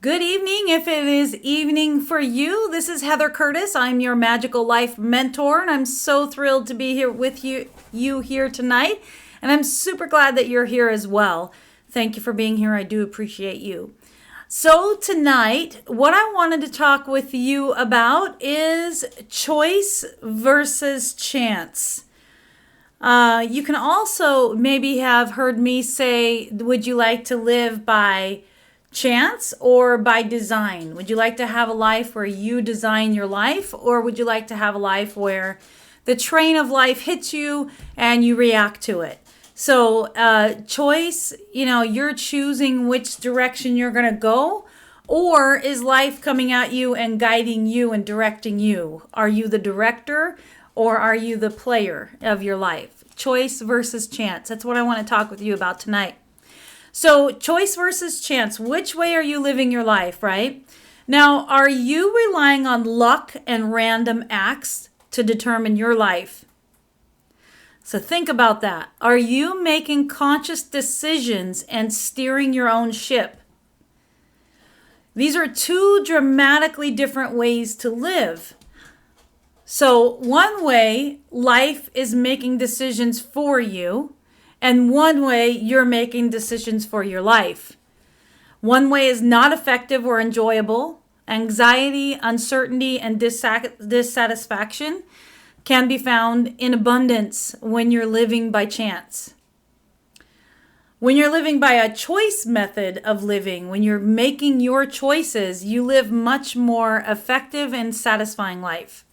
Good evening, if it is evening for you. This is Heather Curtis. I'm your Magical Life Mentor, and I'm so thrilled to be here with you here tonight. And I'm super glad that you're here as well. Thank you for being here. I do appreciate you. So tonight, what I wanted to talk with you about is choice versus chance. You can also maybe have heard me say, would you like to live by chance or by design? Would you like to have a life where you design your life, or would you like to have a life where the train of life hits you and you react to it? So choice, you're choosing which direction you're going to go, or is life coming at you and guiding you and directing you? Are you the director or are you the player of your life? Choice versus chance. That's what I want to talk with you about tonight. So choice versus chance. Which way are you living your life, right? Now, are you relying on luck and random acts to determine your life? So think about that. Are you making conscious decisions and steering your own ship? These are two dramatically different ways to live. So one way, life is making decisions for you, and one way, you're making decisions for your life. One way is not effective or enjoyable. Anxiety, uncertainty, and dissatisfaction can be found in abundance when you're living by chance. When you're living by a choice method of living, when you're making your choices, you live much more effective and satisfying life.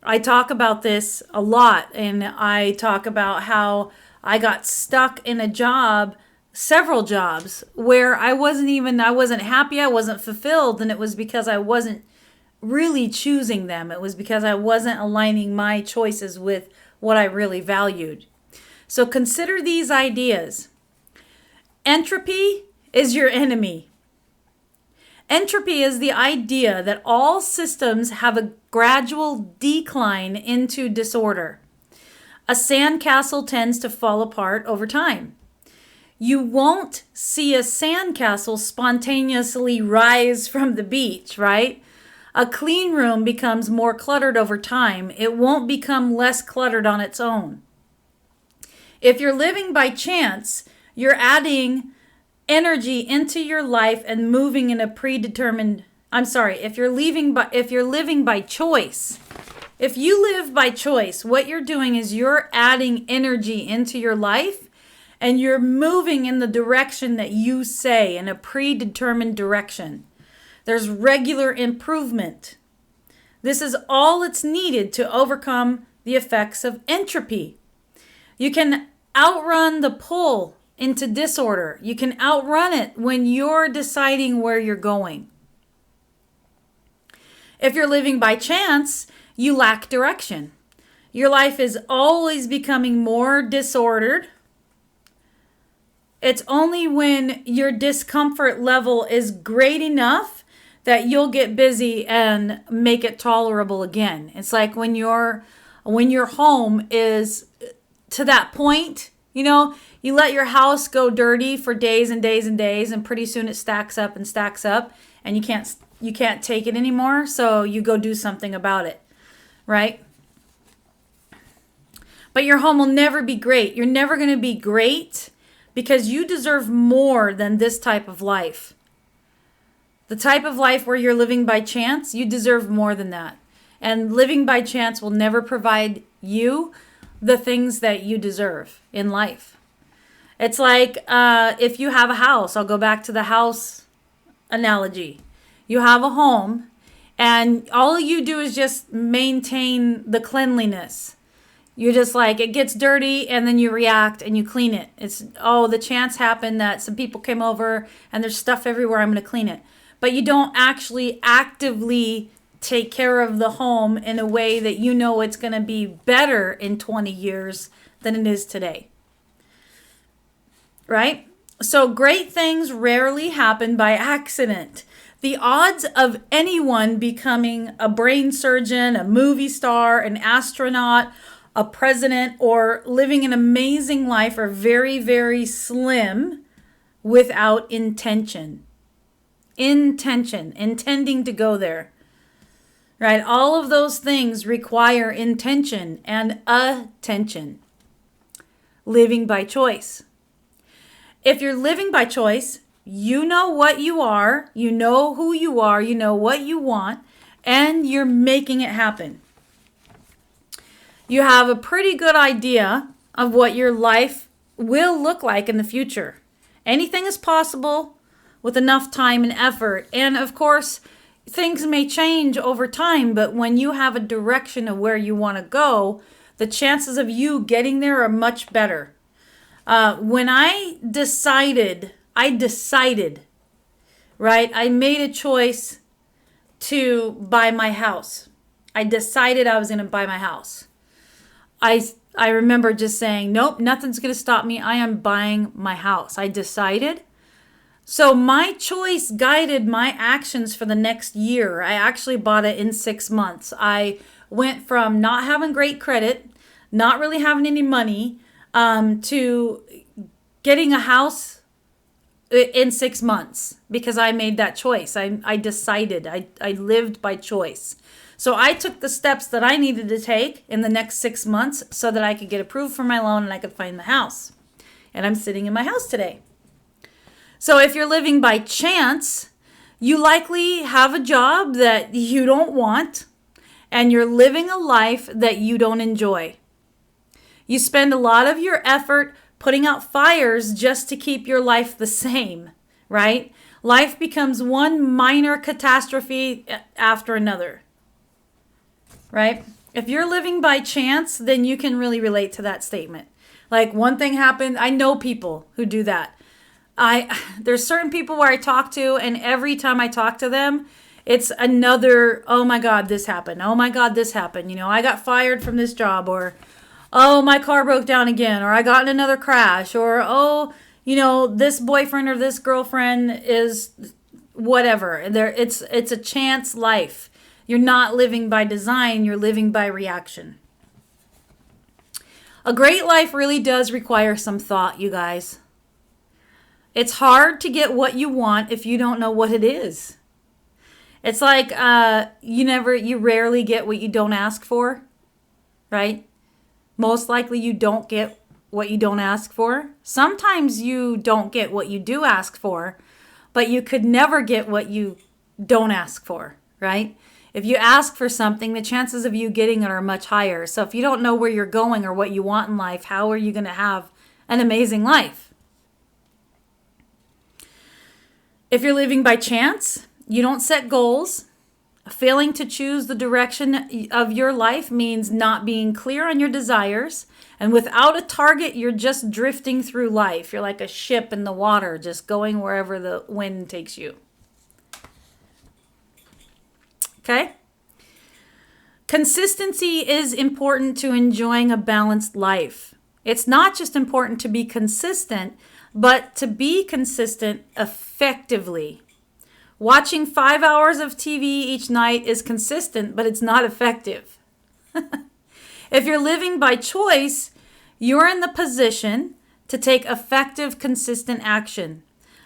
I talk about this a lot, and I talk about how I got stuck in a job, several jobs, where I wasn't happy, I wasn't fulfilled, and it was because I wasn't really choosing them. It was because I wasn't aligning my choices with what I really valued. So consider these ideas. Entropy is your enemy. Entropy is the idea that all systems have a gradual decline into disorder. A sandcastle tends to fall apart over time. You won't see a sandcastle spontaneously rise from the beach, right? A clean room becomes more cluttered over time. It won't become less cluttered on its own. If you're living by chance, you're adding energy into your life and moving in a predetermined, if you're living by choice, if you live by choice, what you're doing is you're adding energy into your life and you're moving in the direction that you say, in a predetermined direction. There's regular improvement. This is all that's needed to overcome the effects of entropy. You can outrun the pull into disorder. You can outrun it when you're deciding where you're going. If you're living by chance, you lack direction. Your life is always becoming more disordered. It's only when your discomfort level is great enough that you'll get busy and make it tolerable again. It's like when your home is to that point, you let your house go dirty for days and days and days, and pretty soon it stacks up, and you can't take it anymore, so you go do something about it, right? But your home will never be great. You're never going to be great because you deserve more than this type of life. The type of life where you're living by chance, you deserve more than that. And living by chance will never provide you the things that you deserve in life. It's like if you have a house, I'll go back to the house analogy. You have a home and all you do is just maintain the cleanliness. You're just like, it gets dirty and then you react and you clean it. The chance happened that some people came over and there's stuff everywhere, I'm going to clean it. But you don't actually actively take care of the home in a way that it's going to be better in 20 years than it is today. Right? So great things rarely happen by accident. The odds of anyone becoming a brain surgeon, a movie star, an astronaut, a president, or living an amazing life are very, very slim without intention. Intention, intending to go there. Right? All of those things require intention and attention. Living by choice. If you're living by choice, you know what you are, you know who you are, you know what you want, and you're making it happen. You have a pretty good idea of what your life will look like in the future. Anything is possible with enough time and effort. And of course, things may change over time, but when you have a direction of where you want to go, the chances of you getting there are much better. When I decided, right? I made a choice to buy my house. I decided I was going to buy my house. I remember just saying, nope, nothing's going to stop me. I am buying my house. I decided. So my choice guided my actions for the next year. I actually bought it in 6 months. I went from not having great credit, not really having any money, to getting a house in 6 months because I made that choice. I decided. I lived by choice. So I took the steps that I needed to take in the next 6 months so that I could get approved for my loan and I could find the house. And I'm sitting in my house today. So if you're living by chance, you likely have a job that you don't want and you're living a life that you don't enjoy. You spend a lot of your effort putting out fires just to keep your life the same, right? Life becomes one minor catastrophe after another, right? If you're living by chance, then you can really relate to that statement. Like one thing happened, I know people who do that. There's certain people where I talk to, and every time I talk to them, it's another, oh my God, this happened. Oh my God, this happened. You know, I got fired from this job, or, oh, my car broke down again, or I got in another crash, or, oh, you know, this boyfriend or this girlfriend is whatever. It's a chance life. You're not living by design, you're living by reaction. A great life really does require some thought, you guys. It's hard to get what you want if you don't know what it is. It's like you rarely get what you don't ask for, right? Most likely you don't get what you don't ask for. Sometimes you don't get what you do ask for, but you could never get what you don't ask for, right? If you ask for something, the chances of you getting it are much higher. So if you don't know where you're going or what you want in life, how are you going to have an amazing life? If you're living by chance, you don't set goals. Failing to choose the direction of your life means not being clear on your desires. And without a target, you're just drifting through life. You're like a ship in the water, just going wherever the wind takes you. Okay? Consistency is important to enjoying a balanced life. It's not just important to be consistent, but to be consistent effectively. Watching 5 hours of TV each night is consistent, but it's not effective. If you're living by choice, you're in the position to take effective, consistent action.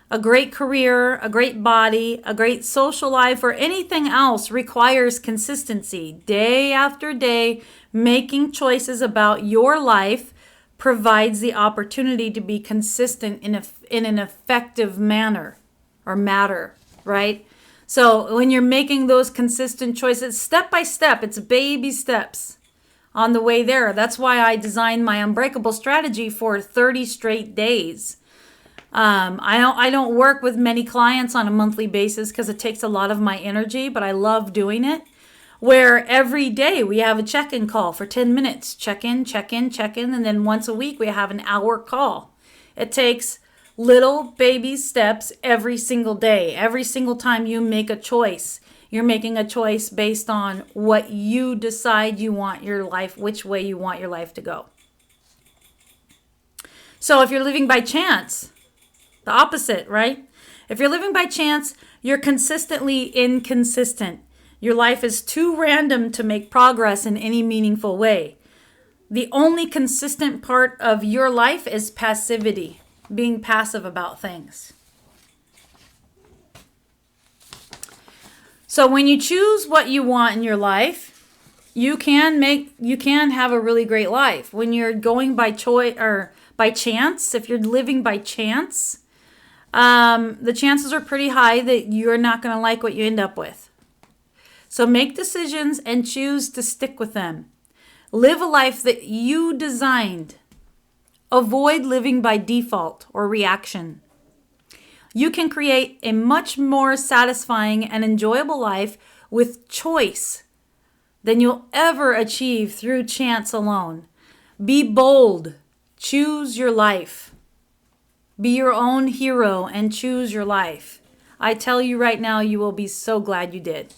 A great career, a great body, a great social life, or anything else requires consistency. Day after day, making choices about your life provides the opportunity to be consistent in an effective manner or matter, right? So when you're making those consistent choices, step by step, it's baby steps on the way there. That's why I designed my Unbreakable strategy for 30 straight days. I don't work with many clients on a monthly basis because it takes a lot of my energy, but I love doing it. Where every day we have a check-in call for 10 minutes. Check in, and then once a week we have an hour call. It takes little baby steps every single day. Every single time you make a choice, you're making a choice based on what you decide you want your life, which way you want your life to go. So if you're living by chance, the opposite, right? If you're living by chance, you're consistently inconsistent. Your life is too random to make progress in any meaningful way. The only consistent part of your life is passivity. being passive about things. So when you choose what you want in your life, you can have a really great life. When you're going by choice or by chance, if you're living by chance, the chances are pretty high that you're not going to like what you end up with. So make decisions and choose to stick with them. Live a life that you designed. Avoid living by default or reaction. You can create a much more satisfying and enjoyable life with choice than you'll ever achieve through chance alone. Be bold. Choose your life. Be your own hero and choose your life. I tell you right now, you will be so glad you did.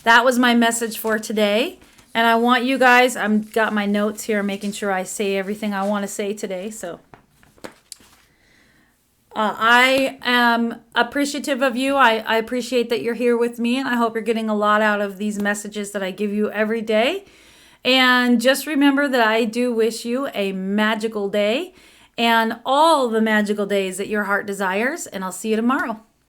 That was my message for today. And I want you guys, I've got my notes here, making sure I say everything I want to say today. So I am appreciative of you. I appreciate that you're here with me, and I hope you're getting a lot out of these messages that I give you every day. And just remember that I do wish you a magical day and all the magical days that your heart desires, and I'll see you tomorrow.